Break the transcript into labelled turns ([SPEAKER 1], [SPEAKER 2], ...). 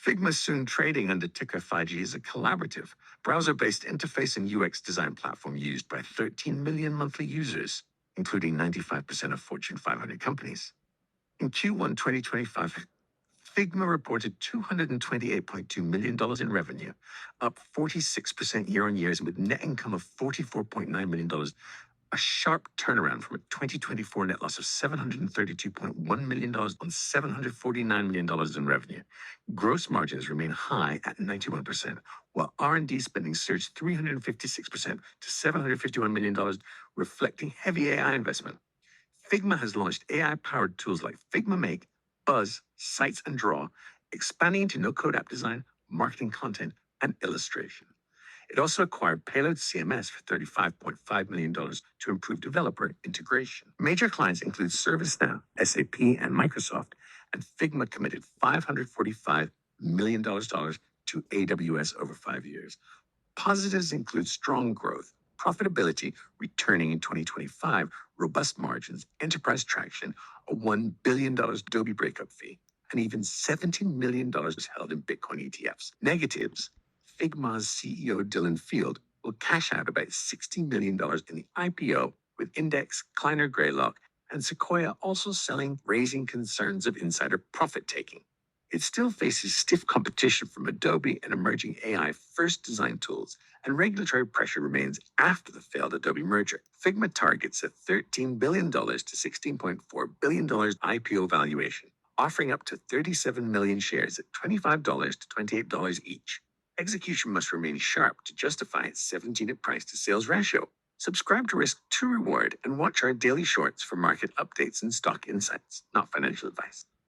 [SPEAKER 1] Figma soon trading under ticker FIG is a collaborative, browser-based interface and UX design platform used by 13 million monthly users, including 95% of Fortune 500 companies. In Q1 2025, Figma reported $228.2 million in revenue, up 46% year on year, with net income of $44.9 million, a sharp turnaround from a 2024 net loss of $732.1 million on $749 million in revenue. Gross margins remain high at 91%, while R&D spending surged 356% to $751 million, reflecting heavy AI investment. Figma has launched AI-powered tools like Figma Make, Buzz, Sites, and Draw, expanding into no-code app design, marketing content, and illustration. It also acquired Payload CMS for $35.5 million to improve developer integration. Major clients include ServiceNow, SAP, and Microsoft, and Figma committed $545 million to AWS over 5 years. Positives include strong growth, profitability returning in 2025, robust margins, enterprise traction, a $1 billion Adobe breakup fee, and even $17 million is held in Bitcoin ETFs. Negatives: Figma's CEO Dylan Field will cash out about $60 million in the IPO, with Index, Kleiner Greylock, and Sequoia also selling, raising concerns of insider profit-taking. It still faces stiff competition from Adobe and emerging AI-first design tools, and regulatory pressure remains after the failed Adobe merger. Figma targets a $13 billion to $16.4 billion IPO valuation, offering up to 37 million shares at $25 to $28 each. Execution must remain sharp to justify its 17 price-to-sales ratio. Subscribe to Risk to Reward and watch our daily shorts for market updates and stock insights, not financial advice.